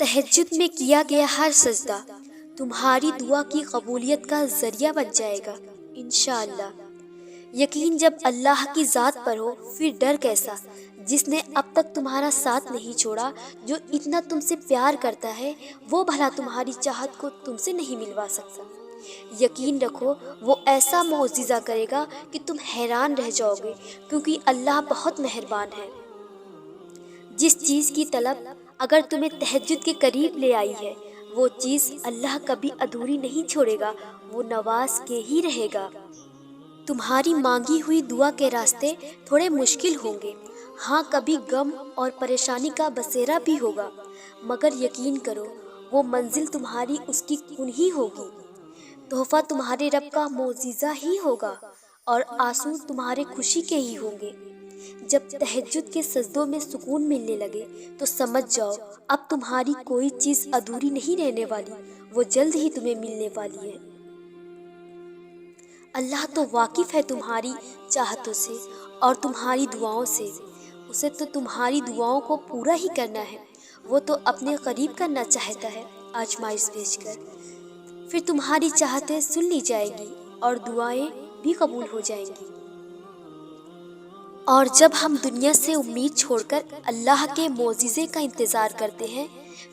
تہجد میں کیا گیا ہر سجدہ تمہاری دعا کی قبولیت کا ذریعہ بن جائے گا انشاءاللہ۔ یقین جب اللہ کی ذات پر ہو پھر ڈر کیسا، جس نے اب تک تمہارا ساتھ نہیں چھوڑا، جو اتنا تم سے پیار کرتا ہے، وہ بھلا تمہاری چاہت کو تم سے نہیں ملوا سکتا۔ یقین رکھو وہ ایسا معجزہ کرے گا کہ تم حیران رہ جاؤ گے، کیونکہ اللہ بہت مہربان ہے۔ جس چیز کی طلب اگر تمہیں تہجد کے قریب لے آئی ہے، وہ چیز اللہ کبھی ادھوری نہیں چھوڑے گا، وہ نواز کے ہی رہے گا۔ تمہاری مانگی ہوئی دعا کے راستے تھوڑے مشکل ہوں گے، ہاں کبھی غم اور پریشانی کا بسیرا بھی ہوگا، مگر یقین کرو وہ منزل تمہاری اس کی کن ہی ہوگی، تحفہ تمہارے رب کا معجزہ ہی ہوگا، اور آنسو تمہارے خوشی کے ہی ہوں گے۔ جب تہجد کے سجدوں میں سکون ملنے لگے تو سمجھ جاؤ اب تمہاری کوئی چیز ادھوری نہیں رہنے والی، وہ جلد ہی تمہیں ملنے والی ہے۔ اللہ تو واقف ہے تمہاری چاہتوں سے اور تمہاری دعاؤں سے، اسے تو تمہاری دعاؤں کو پورا ہی کرنا ہے، وہ تو اپنے قریب کرنا چاہتا ہے آزمائش بھیج کر، پھر تمہاری چاہتیں سن لی جائیں گی اور دعائیں بھی قبول ہو جائیں گی۔ اور جب ہم دنیا سے امید چھوڑ کر اللہ کے معجزے کا انتظار کرتے ہیں،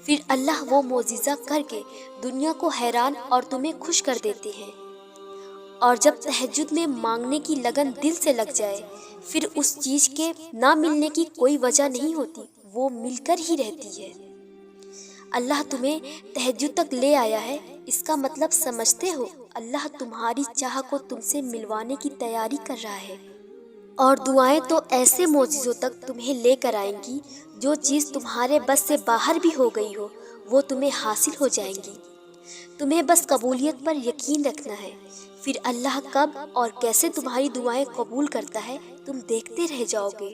پھر اللہ وہ معجزہ کر کے دنیا کو حیران اور تمہیں خوش کر دیتے ہیں۔ اور جب تہجد میں مانگنے کی لگن دل سے لگ جائے، پھر اس چیز کے نہ ملنے کی کوئی وجہ نہیں ہوتی، وہ مل کر ہی رہتی ہے۔ اللہ تمہیں تہجد تک لے آیا ہے، اس کا مطلب سمجھتے ہو؟ اللہ تمہاری چاہ کو تم سے ملوانے کی تیاری کر رہا ہے، اور دعائیں تو ایسے معجزوں تک تمہیں لے کر آئیں گی، جو چیز تمہارے بس سے باہر بھی ہو گئی ہو وہ تمہیں حاصل ہو جائیں گی۔ تمہیں بس قبولیت پر یقین رکھنا ہے، پھر اللہ کب اور کیسے تمہاری دعائیں قبول کرتا ہے تم دیکھتے رہ جاؤ گے۔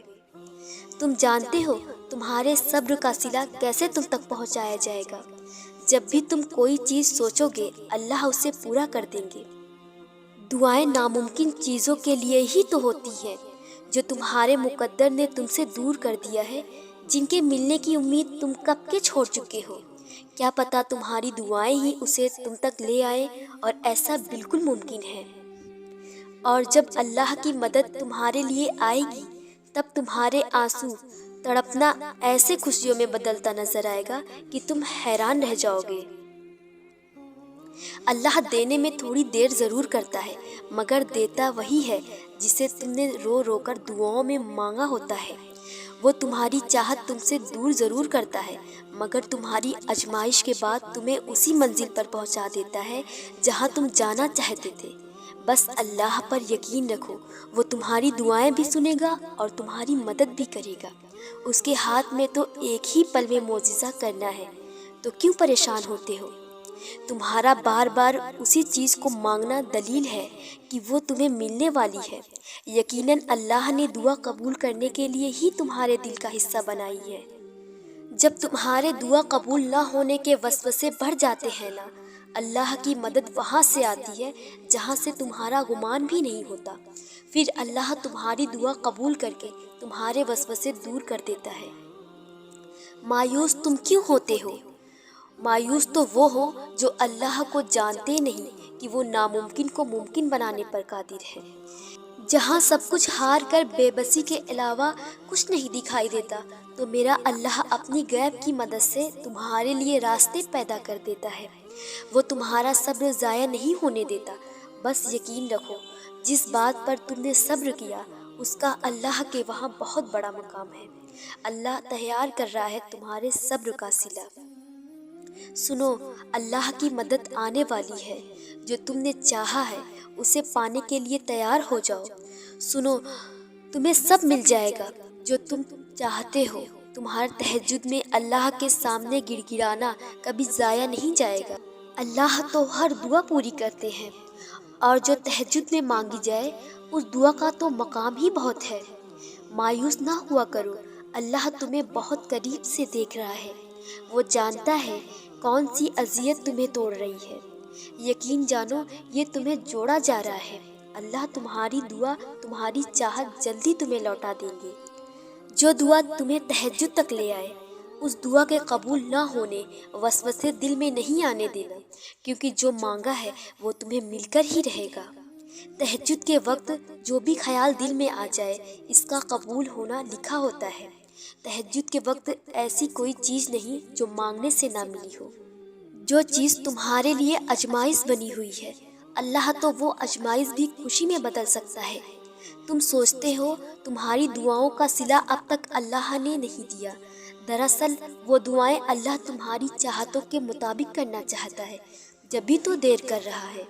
تم جانتے ہو تمہارے صبر کا صلہ کیسے تم تک پہنچایا جائے گا۔ جب بھی تم کوئی چیز سوچو گے اللہ اسے پورا کر دیں گے۔ دعائیں ناممکن چیزوں کے لیے ہی تو ہوتی ہیں جو تمہارے مقدر نے تم سے دور کر دیا ہے، جن کے ملنے کی امید تم کب کے چھوڑ چکے ہو۔ کیا پتہ تمہاری دعائیں ہی اسے تم تک لے آئیں، اور ایسا بالکل ممکن ہے۔ اور جب اللہ کی مدد تمہارے لیے آئے گی، تب تمہارے آنسو تڑپنا ایسے خوشیوں میں بدلتا نظر آئے گا کہ تم حیران رہ جاؤ گے۔ اللہ دینے میں تھوڑی دیر ضرور کرتا ہے، مگر دیتا وہی ہے جسے تم نے رو رو کر دعاؤں میں مانگا ہوتا ہے۔ وہ تمہاری چاہت تم سے دور ضرور کرتا ہے، مگر تمہاری آزمائش کے بعد تمہیں اسی منزل پر پہنچا دیتا ہے جہاں تم جانا چاہتے تھے۔ بس اللہ پر یقین رکھو، وہ تمہاری دعائیں بھی سنے گا اور تمہاری مدد بھی کرے گا۔ اس کے ہاتھ میں تو ایک ہی پل میں معجزہ کرنا ہے، تو کیوں پریشان ہوتے ہو؟ تمہارا بار بار اسی چیز کو مانگنا دلیل ہے کہ وہ تمہیں ملنے والی ہے۔ یقیناً اللہ نے دعا قبول کرنے کے لیے ہی تمہارے دل کا حصہ بنائی ہے۔ جب تمہارے دعا قبول نہ ہونے کے وسوسے بڑھ جاتے ہیں نا، اللہ کی مدد وہاں سے آتی ہے جہاں سے تمہارا گمان بھی نہیں ہوتا، پھر اللہ تمہاری دعا قبول کر کے تمہارے وسوسے دور کر دیتا ہے۔ مایوس تم کیوں ہوتے ہو؟ مایوس تو وہ ہو جو اللہ کو جانتے نہیں کہ وہ ناممکن کو ممکن بنانے پر قادر ہے۔ جہاں سب کچھ ہار کر بے بسی کے علاوہ کچھ نہیں دکھائی دیتا، تو میرا اللہ اپنی غیب کی مدد سے تمہارے لیے راستے پیدا کر دیتا ہے۔ وہ تمہارا صبر ضائع نہیں ہونے دیتا۔ بس یقین رکھو جس بات پر تم نے صبر کیا اس کا اللہ کے وہاں بہت بڑا مقام ہے۔ اللہ تیار کر رہا ہے تمہارے صبر کا صلہ۔ سنو، اللہ کی مدد آنے والی ہے، جو تم نے چاہا ہے اسے پانے کے لیے تیار ہو جاؤ۔ سنو، تمہیں سب مل جائے گا جو تم چاہتے ہو۔ تمہارے تہجد میں اللہ کے سامنے گڑ گڑانا کبھی ضائع نہیں جائے گا۔ اللہ تو ہر دعا پوری کرتے ہیں، اور جو تہجد میں مانگی جائے اس دعا کا تو مقام ہی بہت ہے۔ مایوس نہ ہوا کرو، اللہ تمہیں بہت قریب سے دیکھ رہا ہے، وہ جانتا ہے کون سی اذیت تمہیں توڑ رہی ہے۔ یقین جانو یہ تمہیں جوڑا جا رہا ہے۔ اللہ تمہاری دعا، تمہاری چاہت جلدی تمہیں لوٹا دیں گے۔ جو دعا تمہیں تہجد تک لے آئے، اس دعا کے قبول نہ ہونے وسوسے دل میں نہیں آنے دینا، کیونکہ جو مانگا ہے وہ تمہیں مل کر ہی رہے گا۔ تہجد کے وقت جو بھی خیال دل میں آ جائے اس کا قبول ہونا لکھا ہوتا ہے۔ تہجد کے وقت ایسی کوئی چیز نہیں جو مانگنے سے نہ ملی ہو۔ جو چیز تمہارے لیے آزمائش بنی ہوئی ہے، اللہ تو وہ آزمائش بھی خوشی میں بدل سکتا ہے۔ تم سوچتے ہو تمہاری دعاؤں کا صلہ اب تک اللہ نے نہیں دیا، دراصل وہ دعائیں اللہ تمہاری چاہتوں کے مطابق کرنا چاہتا ہے، جبھی تو دیر کر رہا ہے۔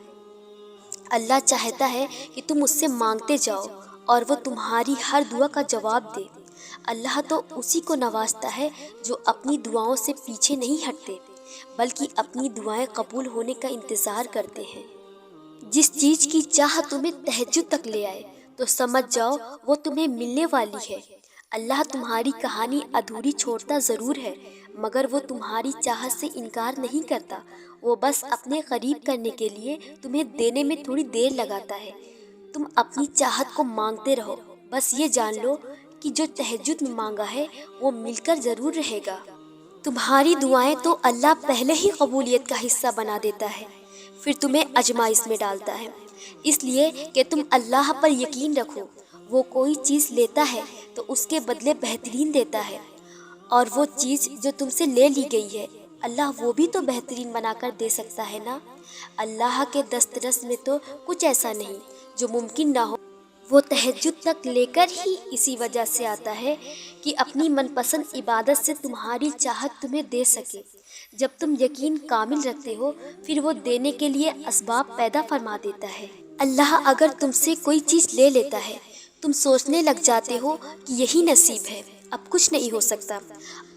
اللہ چاہتا ہے کہ تم اس سے مانگتے جاؤ اور وہ تمہاری ہر دعا کا جواب دے۔ اللہ تو اسی کو نوازتا ہے جو اپنی دعاؤں سے پیچھے نہیں ہٹتے، بلکہ اپنی دعائیں قبول ہونے کا انتظار کرتے ہیں۔ جس چیز کی چاہ تمہیں تہجد تک لے آئے تو سمجھ جاؤ وہ تمہیں ملنے والی ہے۔ اللہ تمہاری کہانی ادھوری چھوڑتا ضرور ہے، مگر وہ تمہاری چاہت سے انکار نہیں کرتا۔ وہ بس اپنے قریب کرنے کے لیے تمہیں دینے میں تھوڑی دیر لگاتا ہے۔ تم اپنی چاہت کو مانگتے رہو، بس یہ جان لو کہ جو تہجد میں مانگا ہے وہ مل کر ضرور رہے گا۔ تمہاری دعائیں تو اللہ پہلے ہی قبولیت کا حصہ بنا دیتا ہے، پھر تمہیں آزمائش میں ڈالتا ہے، اس لیے کہ تم اللہ پر یقین رکھو۔ وہ کوئی چیز لیتا ہے تو اس کے بدلے بہترین دیتا ہے، اور وہ چیز جو تم سے لے لی گئی ہے اللہ وہ بھی تو بہترین بنا کر دے سکتا ہے نا۔ اللہ کے دسترس میں تو کچھ ایسا نہیں جو ممکن نہ ہو۔ وہ تہجد تک لے کر ہی اسی وجہ سے آتا ہے کہ اپنی من پسند عبادت سے تمہاری چاہت تمہیں دے سکے۔ جب تم یقین کامل رکھتے ہو پھر وہ دینے کے لیے اسباب پیدا فرما دیتا ہے۔ اللہ اگر تم سے کوئی چیز لے لیتا ہے، تم سوچنے لگ جاتے ہو کہ یہی نصیب ہے، اب کچھ نہیں ہو سکتا،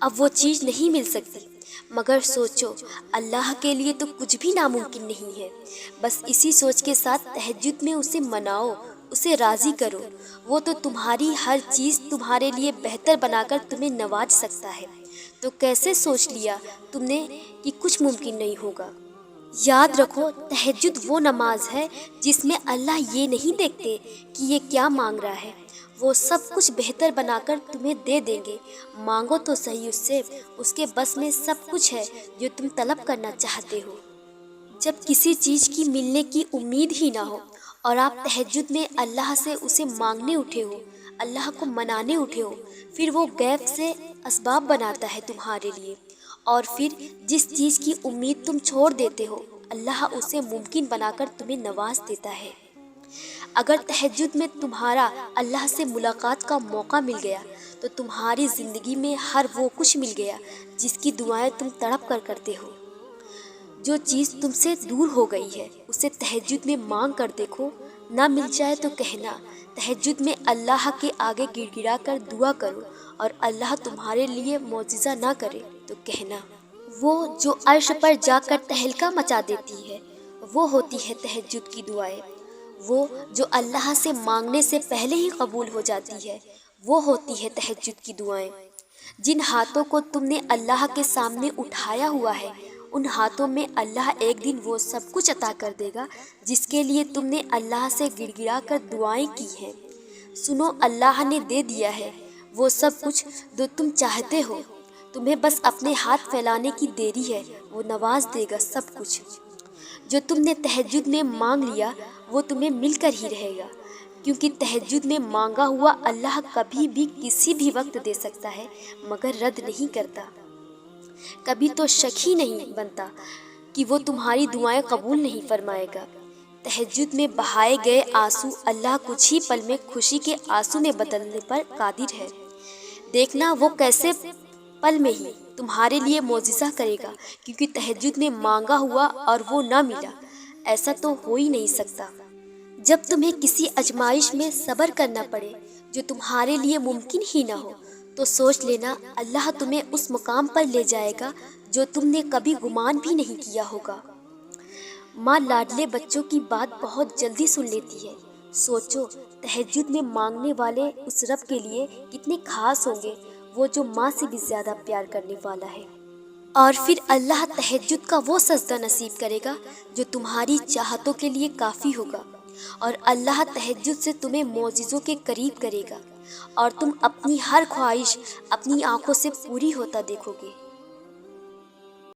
اب وہ چیز نہیں مل سکتی، مگر سوچو اللہ کے لیے تو کچھ بھی ناممکن نہیں ہے۔ بس اسی سوچ کے ساتھ تہجد میں اسے مناؤ، اسے راضی کرو۔ وہ تو تمہاری ہر چیز تمہارے لیے بہتر بنا کر تمہیں نواز سکتا ہے، تو کیسے سوچ لیا تم نے کہ کچھ ممکن نہیں ہوگا؟ یاد رکھو تہجد وہ نماز ہے جس میں اللہ یہ نہیں دیکھتے کہ یہ کیا مانگ رہا ہے، وہ سب کچھ بہتر بنا کر تمہیں دے دیں گے۔ مانگو تو صحیح اس سے، اس کے بس میں سب کچھ ہے جو تم طلب کرنا چاہتے ہو۔ جب کسی چیز کی ملنے کی امید ہی نہ ہو اور آپ تہجد میں اللہ سے اسے مانگنے اٹھے ہو، اللہ کو منانے اٹھے ہو، پھر وہ غیب سے اسباب بناتا ہے تمہارے لیے، اور پھر جس چیز کی امید تم چھوڑ دیتے ہو اللہ اسے ممکن بنا کر تمہیں نواز دیتا ہے۔ اگر تہجد میں تمہارا اللہ سے ملاقات کا موقع مل گیا تو تمہاری زندگی میں ہر وہ کچھ مل گیا جس کی دعائیں تم تڑپ کر کرتے ہو۔ جو چیز تم سے دور ہو گئی ہے اسے تہجد میں مانگ کر دیکھو، نہ مل جائے تو کہنا۔ تہجد میں اللہ کے آگے گڑ گڑا کر دعا کرو، اور اللہ تمہارے لیے معجزہ نہ کرے تو کہنا۔ وہ جو عرش پر جا کر تہلکہ مچا دیتی ہے وہ ہوتی ہے تہجد کی دعائیں۔ وہ جو اللہ سے مانگنے سے پہلے ہی قبول ہو جاتی ہے وہ ہوتی ہے تہجد کی دعائیں۔ جن ہاتھوں کو تم نے اللہ کے سامنے اٹھایا ہوا ہے ان ہاتھوں میں اللہ ایک دن وہ سب کچھ عطا کر دے گا جس کے لیے تم نے اللہ سے گڑ گڑا کر دعائیں کی ہیں۔ سنو اللہ نے دے دیا ہے وہ سب کچھ جو تم چاہتے ہو، تمہیں بس اپنے ہاتھ پھیلانے کی دیری ہے، وہ نواز دے گا سب کچھ۔ جو تم نے تہجد میں مانگ لیا وہ تمہیں مل کر ہی رہے گا، کیونکہ تہجد میں مانگا ہوا اللہ کبھی بھی کسی بھی وقت دے سکتا ہے مگر رد نہیں کرتا۔ کبھی تو شک ہی نہیں بنتا کہ وہ تمہاری دعائیں قبول نہیں فرمائے گا۔ تہجد میں بہائے گئے آنسو اللہ کچھ ہی پل میں خوشی کے آنسو میں بدلنے پر قادر ہے۔ دیکھنا وہ کیسے پل میں ہی تمہارے لیے معجزہ کرے گا، کیونکہ تہجد میں مانگا ہوا اور وہ نہ ملا، ایسا تو ہو ہی نہیں سکتا۔ جب تمہیں کسی آزمائش میں صبر کرنا پڑے جو تمہارے لیے ممکن ہی نہ ہو تو سوچ لینا اللہ تمہیں اس مقام پر لے جائے گا جو تم نے کبھی گمان بھی نہیں کیا ہوگا۔ ماں لاڈلے بچوں کی بات بہت جلدی سن لیتی ہے۔ سوچو تہجد میں مانگنے والے اس رب کے لیے کتنے خاص ہوں گے، وہ جو ماں سے بھی زیادہ پیار کرنے والا ہے۔ اور پھر اللہ تہجد کا وہ سجدہ نصیب کرے گا جو تمہاری چاہتوں کے لیے کافی ہوگا، اور اللہ تہجد سے تمہیں معجزوں کے قریب کرے گا۔ اور تم اپنی ہر خواہش اپنی آنکھوں سے پوری ہوتا دیکھو گے۔